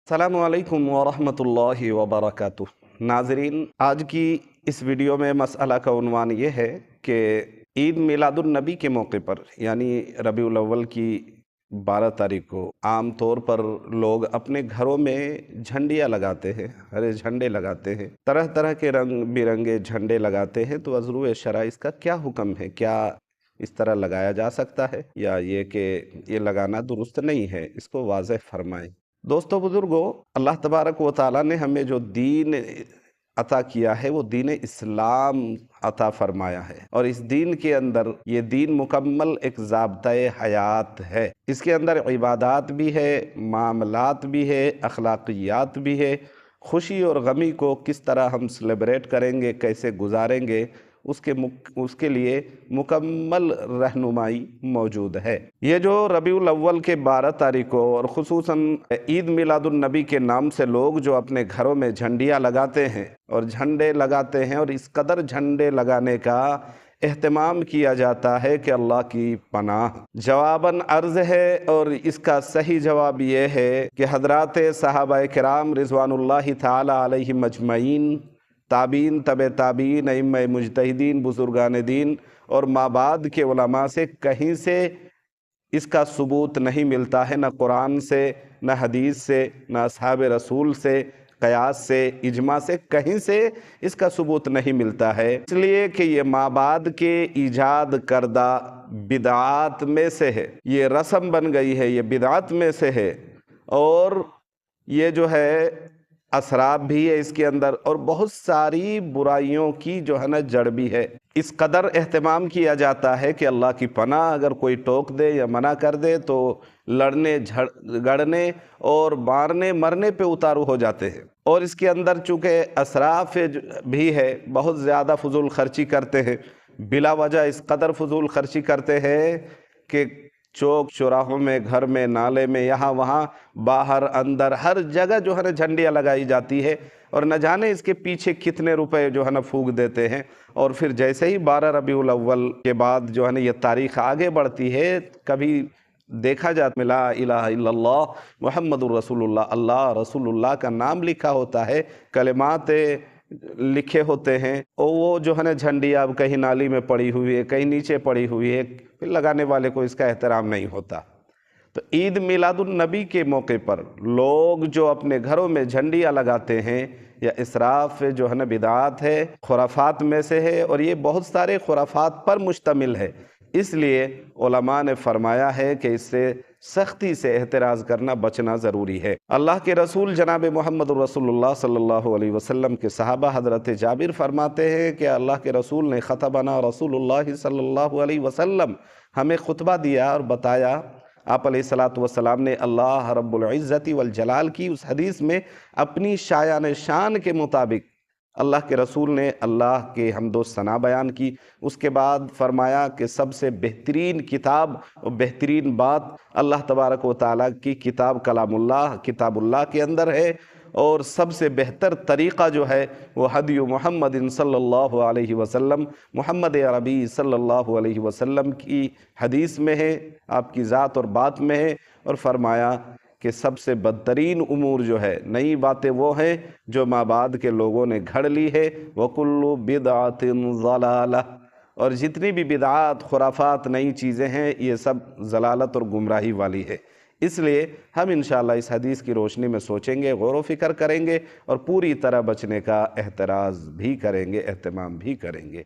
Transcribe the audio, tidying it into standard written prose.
अस्सलामुअलैकुम वरहमतुल्लाहि वबरकातुह। नाज़रीन, आज की इस वीडियो में मसला का उन्वान ये है कि ईद मिलादुन्नबी के मौके पर यानी रबीउल अव्वल की 12 तारीख को आम तौर पर लोग अपने घरों में झंडियाँ लगाते हैं, हरे झंडे लगाते हैं, तरह तरह के रंग बिरंगे झंडे लगाते हैं। तो अज़रूए शरअ इसका क्या हुक्म है? क्या इस तरह लगाया जा सकता है या ये कि ये लगाना दुरुस्त नहीं है? इसको वाज़ेह फरमाएं। दोस्तों बुजुर्गों, अल्लाह तबारक व तआला ने हमें जो दीन अता किया है वो दीन इस्लाम अता फरमाया है, और इस दीन के अंदर ये दीन मुकम्मल एक ज़ाब्ता-ए हयात है। इसके अंदर इबादात भी है, मामलात भी है, अखलाकियात भी है। खुशी और गमी को किस तरह हम सेलिब्रेट करेंगे, कैसे गुजारेंगे, उसके लिए मुकम्मल रहनुमाई मौजूद है। ये जो रबीउल अव्वल के 12 तारीख को और ख़ुसूसन ईद मिलादुन्नबी के नाम से लोग जो अपने घरों में झंडियाँ लगाते हैं और झंडे लगाते हैं, और इस कदर झंडे लगाने का एहतमाम किया जाता है कि अल्लाह की पनाह। जवाबन अर्ज़ है, और इसका सही जवाब ये है कि हज़रात सहाबाए किराम रिज़वानुल्लाहि ताला अलैहिम अजमईन, ताबीन, तबे ताबीन, अइम्मा मुजतहिदीन, बुजुर्गान दीन और माबाद के उलमा से कहीं से इसका सबूत नहीं मिलता है, न कुरान से, न हदीस से, न असहाब रसूल से, क़यास से, इजमा से, कहीं से इसका सबूत नहीं मिलता है। इसलिए कि ये माबाद के ईजाद करदा बिदआत में से है, ये रस्म बन गई है, ये बिदआत में से है, और ये जो है असराब भी है इसके अंदर, और बहुत सारी बुराइयों की जो है ना जड़ भी है। इस कदर एहतमाम किया जाता है कि अल्लाह की पनाह, अगर कोई टोक दे या मना कर दे तो लड़ने झगड़ने और मारने मरने पे उतारू हो जाते हैं। और इसके अंदर चूँकि असराफ भी है, बहुत ज़्यादा फजूल खर्ची करते हैं, बिला वजह इस कदर फजूल खर्ची करते हैं कि चौक चौराहों में, घर में, नाले में, यहाँ वहाँ, बाहर अंदर, हर जगह जो है ना झंडियाँ लगाई जाती है, और न जाने इसके पीछे कितने रुपए जो है ना फूंक देते हैं। और फिर जैसे ही 12 रबीउल अव्वल के बाद जो है ना ये तारीख़ आगे बढ़ती है, कभी देखा जाता ला इलाहा इल्लल्लाह मुहम्मदुर रसूलुल्लाह, अल्लाह रसूलुल्लाह का नाम लिखा होता है, कलिमात लिखे होते हैं, और वो जो है ना झंडी अब कहीं नाली में पड़ी हुई है, कहीं नीचे पड़ी हुई है, फिर लगाने वाले को इसका एहतराम नहीं होता। तो ईद मिलादुन्नबी के मौके पर लोग जो अपने घरों में झंडियाँ लगाते हैं, या इसराफ जो है ना बिदआत है, खुराफात में से है, और ये बहुत सारे खुराफात पर मुश्तमिल है। इसलिए उलमा ने फरमाया है कि इससे सख्ती से एहतराज़ करना, बचना ज़रूरी है। अल्लाह के रसूल जनाब मोहम्मद रसूलुल्लाह सल्लल्लाहु अलैहि वसल्लम के सहाबा हज़रत जाबिर फरमाते हैं कि अल्लाह के रसूल ने ख़तबना रसूलुल्लाह सल्लल्लाहु अलैहि वसल्लम, हमें खुतबा दिया और बताया। आप अलैहिस्सलातु वस्सलाम ने अल्लाह रब्बुल इज़्ज़ति वल जलाल की उस हदीस में अपनी शायान शान के मुताबिक अल्लाह के रसूल ने अल्लाह के हम्दो सना बयान की। उसके बाद फरमाया कि सबसे बेहतरीन किताब और बेहतरीन बात अल्लाह तबारक व तआला की किताब कलामुल्लाह, किताबुल्लाह के अंदर है, और सबसे बेहतर तरीक़ा जो है वो हदी मुहम्मदिन सल्लल्लाहु अलैहि वसल्लम, मुहम्मद अरबी सल्लल्लाहु अलैहि वसल्लम की हदीस में है, आपकी ज़ात और बात में है। और फरमाया कि सबसे बदतरीन उमूर जो है, नई बातें वो हैं जो माबाद के लोगों ने घड़ ली है, वकुल्लु बिदअतिन ज़लाला, और जितनी भी बिदआत, खुराफात, नई चीज़ें हैं, ये सब ज़लालत और गुमराही वाली है। इसलिए हम इंशाअल्लाह इस हदीस की रोशनी में सोचेंगे, गौर व फिक्र करेंगे, और पूरी तरह बचने का एहतराज़ भी करेंगे, एहतमाम भी करेंगे।